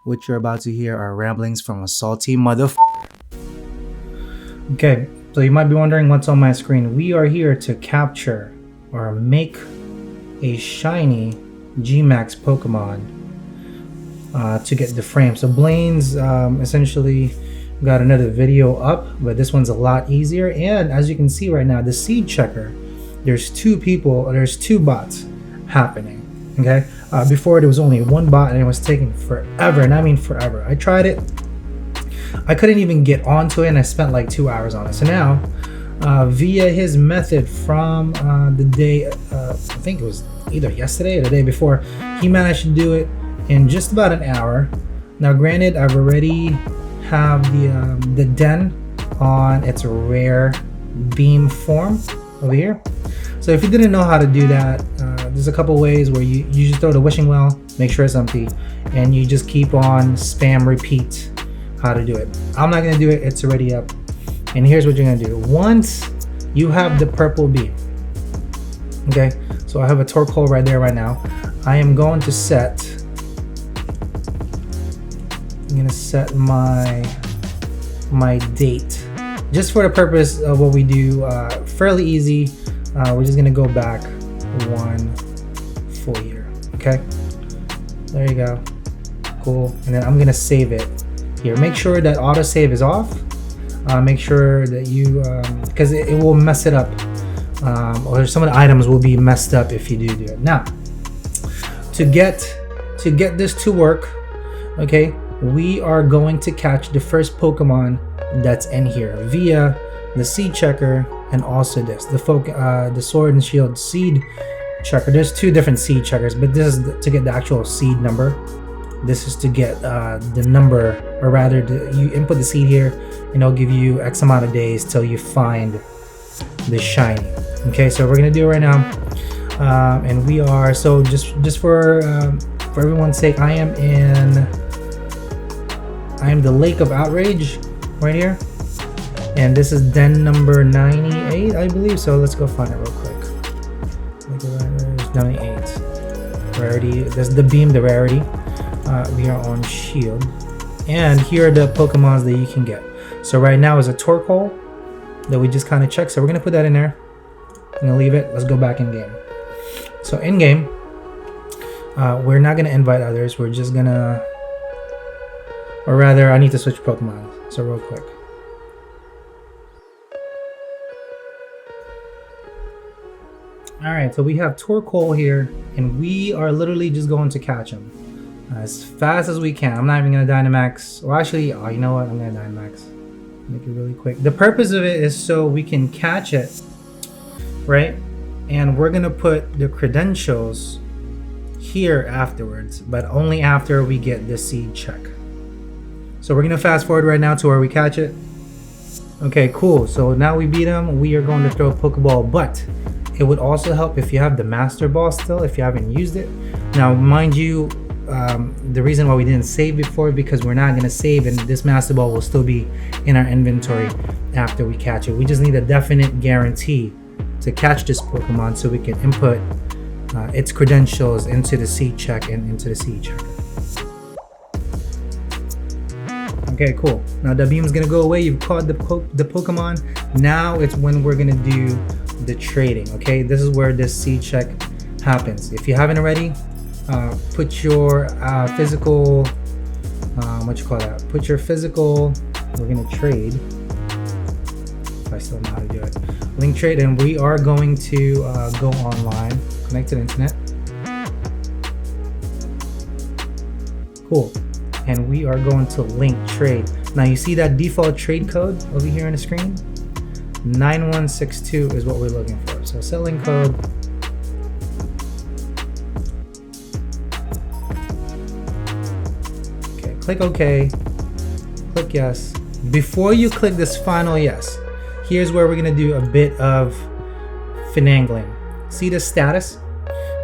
What you're about to hear are ramblings from a salty motherfucker. Okay, so you might be wondering what's on my screen. We are here to capture or make a shiny G-Max Pokemon to get the frame. So Blaine's essentially got another video up, but this one's a lot easier. And as you can see right now, the seed checker, there's two bots happening. Okay, before there was only one bot and it was taking forever, and I mean forever. I tried it, I couldn't even get onto it, and I spent like 2 hours on it. So now via his method from the day, I think it was either yesterday or the day before, he managed to do it in just about an hour. Now granted, I've already have the den on its rare beam form over here. So if you didn't know how to do that, there's a couple ways where you just throw the wishing well, make sure it's empty, and you just keep on spam repeat how to do it. I'm not gonna do it, it's already up. And here's what you're gonna do. Once you have the purple beam, okay, so I have a torque hole right there right now. I am going to set, I'm gonna set my date just for the purpose of what we do. Fairly easy. We're just gonna go back 1 full year. Okay, there you go. Cool. And then I'm gonna save it here. Make sure that autosave is off. Make sure that you because it will mess it up, or some of the items will be messed up if you do it. Now to get this to work, okay, we are going to catch the first Pokemon that's in here via the seed checker, and also this, the Sword and Shield seed checker. There's two different seed checkers, but this is to get the actual seed number. This is to get the number, or rather, you input the seed here, and it'll give you X amount of days till you find the shiny. Okay, so we're gonna do it right now, and we are so just for everyone's sake, I am the Lake of Outrage right here. And this is den number 98, I believe. So let's go find it real quick. 98. Rarity. This is the beam, the rarity. We are on Shield. And here are the Pokemons that you can get. So right now is a torque hole that we just kind of checked. So we're going to put that in there. I'm going to leave it. Let's go back in game. So in game, we're not going to invite others. We're just going to, or rather, I need to switch Pokemon. So real quick. Alright, so we have Torkoal here, and we are literally just going to catch him as fast as we can. I'm not even going to Dynamax. Well, actually, oh, you know what? I'm going to Dynamax. Make it really quick. The purpose of it is so we can catch it, right? And we're going to put the credentials here afterwards, but only after we get the seed check. So we're going to fast forward right now to where we catch it. Okay, cool. So now we beat him. We are going to throw a Pokeball, but it would also help if you have the Master Ball still, if you haven't used it. Now, mind you, the reason why we didn't save before, because we're not going to save, and this Master Ball will still be in our inventory after we catch it. We just need a definite guarantee to catch this Pokemon so we can input its credentials into the seed check and into the seed checker. Okay, cool. Now the beam's going to go away. You've caught the Pokemon. Now it's when we're going to do the trading. Okay, this is where this seed check happens. If you haven't already, put your physical put your physical, we're gonna trade, if I still know how to do it, link trade, and we are going to go online, connect to the internet. Cool. And we are going to link trade. Now you see that default trade code over here on the screen? 9162 is what we're looking for. So selling code. Okay, click OK. Click yes. Before you click this final yes, here's where we're gonna do a bit of finagling. See the status?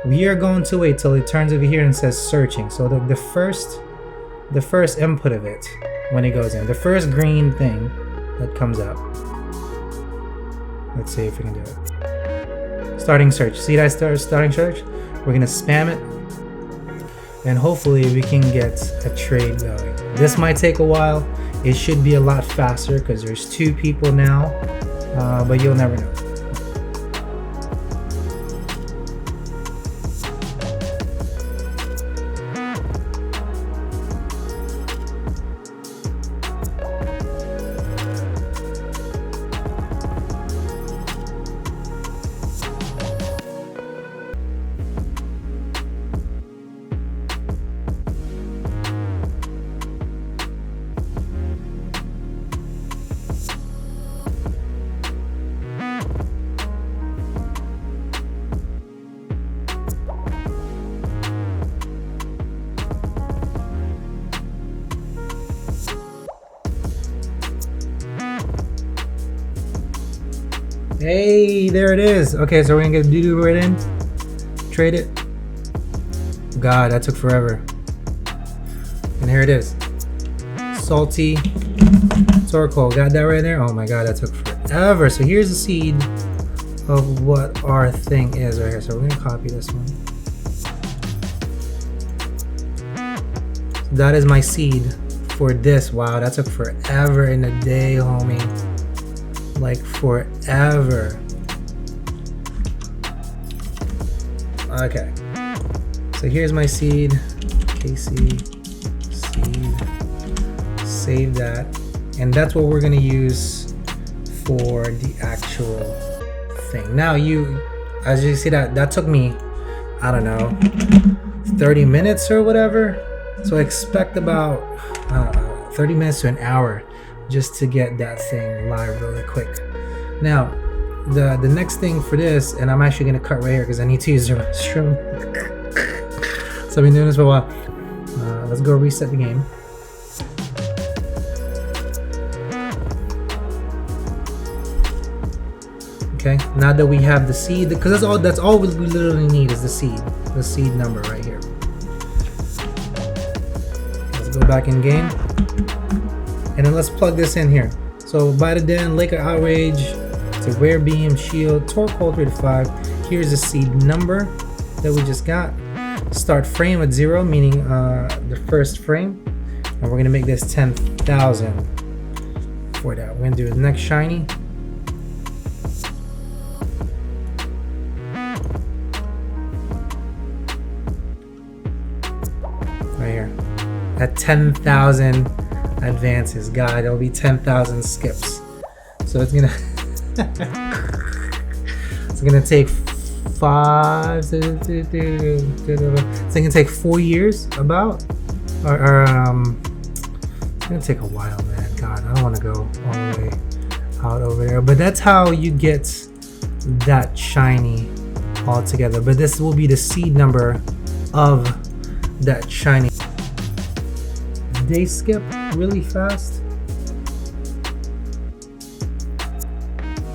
We are going to wait till it turns over here and says searching. So the first input of it, when it goes in, the first green thing that comes up. Let's see if we can do it. Starting search. See that starting search? We're gonna spam it. and hopefully we can get a trade going. This might take a while. It should be a lot faster because there's 2 people now, but you'll never know. Hey, there it is. Okay, so we're gonna get a DUDU right in. Trade it. God, that took forever. And here it is. Salty Torkoal. Got that right there? Oh my god, that took forever. So here's the seed of what our thing is right here. So we're gonna copy this one. So that is my seed for this. Wow, that took forever in a day, homie. Like forever. Okay, so here's my seed. KC seed. Save that, and that's what we're gonna use for the actual thing. Now, as you see, that took me, I don't know, 30 minutes or whatever. So expect about 30 minutes to an hour just to get that thing live really quick. Now, the next thing for this, and I'm actually gonna cut right here because I need to use the restroom. So I've been doing this for a while. Let's go reset the game. Okay, now that we have the seed, because that's all we literally need is the seed number right here. Let's go back in game. And then let's plug this in here. So Bite Den, Lake of Outrage, it's a rare beam, shield, Torkoal 3 to 5. Here's the seed number that we just got. Start frame at 0, meaning the first frame. And we're gonna make this 10,000 for that. We're gonna do the next shiny. Right here. At 10,000 advances. God, it'll be 10,000 skips. So it's gonna it's gonna take 5. It's gonna take 4 years about, or it's gonna take a while, man. God, I don't want to go all the way out over there. But that's how you get that shiny all together. But this will be the seed number of that shiny. Day skip really fast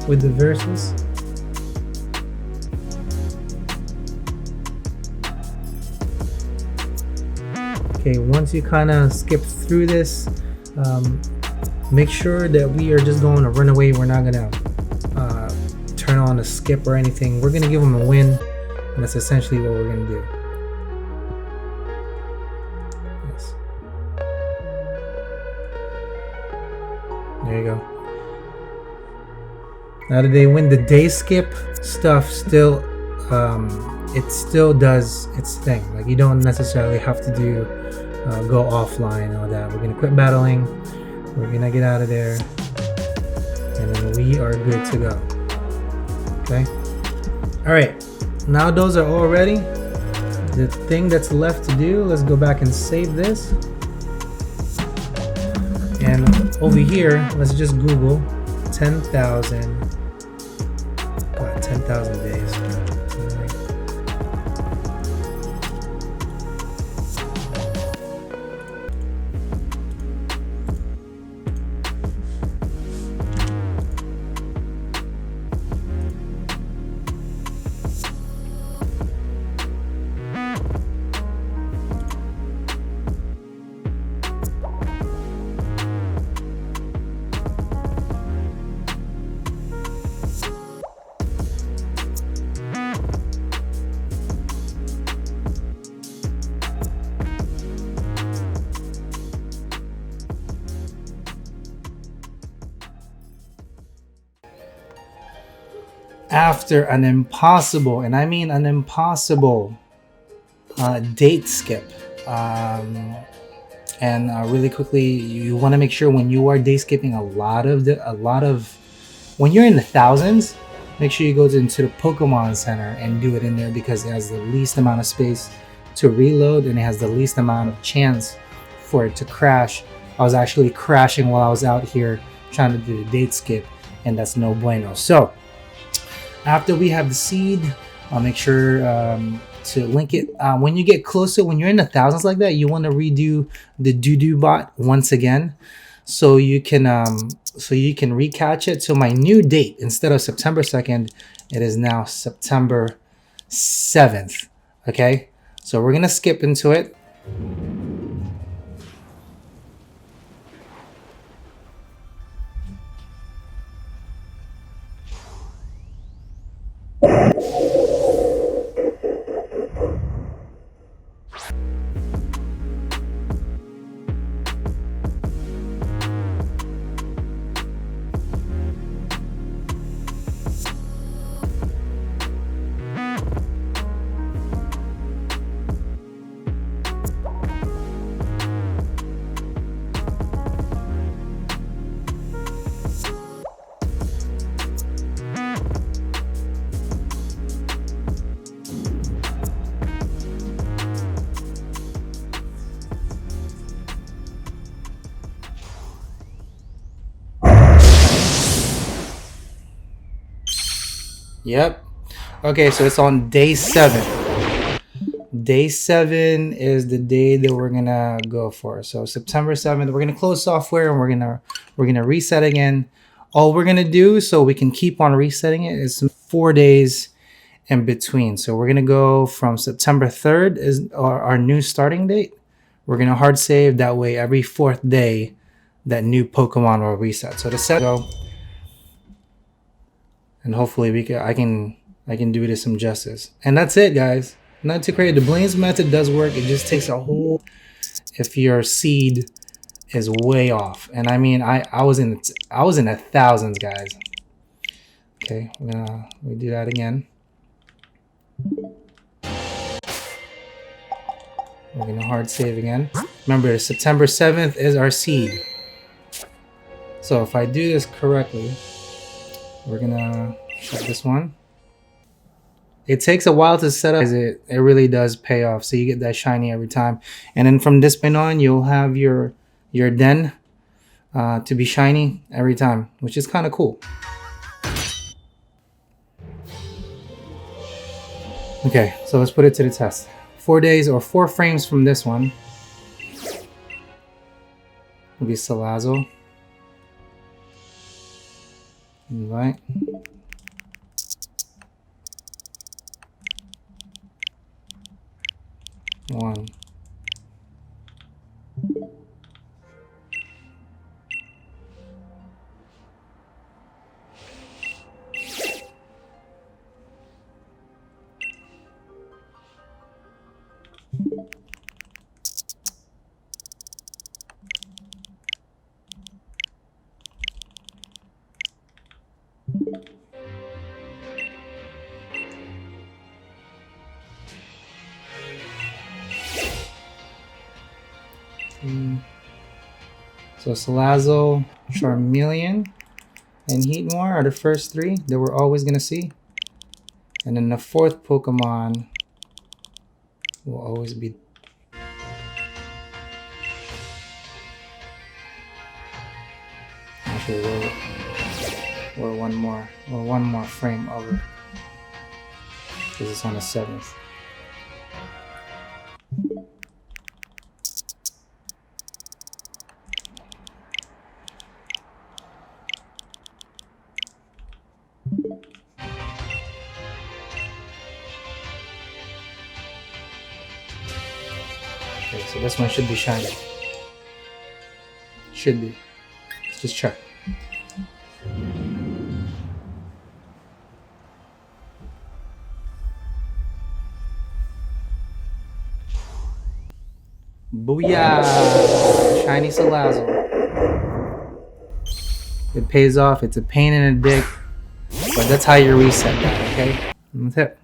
with the verses. Okay, once you kind of skip through this, make sure that we are just going to run away. We're not gonna turn on a skip or anything. We're gonna give them a win, and that's essentially what we're gonna do. There you go. Now that they win the day skip stuff, still it still does its thing. Like, you don't necessarily have to do go offline and all that. We're gonna quit battling, we're gonna get out of there, and then we are good to go. Okay, all right, now those are all ready. The thing that's left to do, let's go back and save this. And over here, let's just Google 10,000. God, 10,000 days. after an impossible, and I mean an impossible, date skip. And really quickly, you want to make sure when you are day skipping a lot of when you're in the thousands, make sure you go into the Pokemon Center and do it in there, because it has the least amount of space to reload and it has the least amount of chance for it to crash. I was actually crashing while I was out here trying to do the date skip, and that's no bueno. So after we have the seed, I'll make sure to link it. When you get closer, when you're in the thousands like that, you want to redo the DUDU bot once again, so you can recatch it. So my new date, instead of September 2nd, it is now September 7th. Okay, so we're gonna skip into it. Yep. Okay, so it's on day 7. Day 7 is the day that we're gonna go for. So September 7th, we're gonna close software and we're gonna reset again. All we're gonna do, so we can keep on resetting it, is 4 days in between. So we're gonna go from September 3rd is our new starting date. We're gonna hard save, that way every 4th day that new Pokemon will reset. So to set go, and hopefully I can do this some justice. And that's it, guys. Not too crazy. The Blaine's method does work. It just takes a whole, if your seed is way off. And I mean, I was in the thousands, guys. Okay, we're gonna redo that again. We're gonna hard save again. Remember, September 7th is our seed. So if I do this correctly, we're gonna shut this one. It takes a while to set up. It really does pay off. So you get that shiny every time. And then from this point on, you'll have your den to be shiny every time, which is kind of cool. Okay, so let's put it to the test. 4 days or 4 frames from this one will be Salazzle. Invite. One. So Salazzle, Charmeleon, and Heatmor are the first 3 that we're always going to see. And then the 4th Pokemon will always be... Actually, we're one more frame over, because it's on the 7th. Okay, so this one should be shiny. Should be. Let's just check. Booyah! Shiny Salazzle. It pays off. It's a pain in the dick But that's how you reset that, okay? That's it.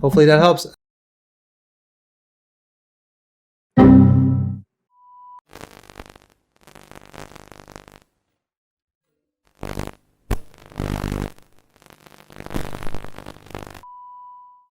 Hopefully that helps.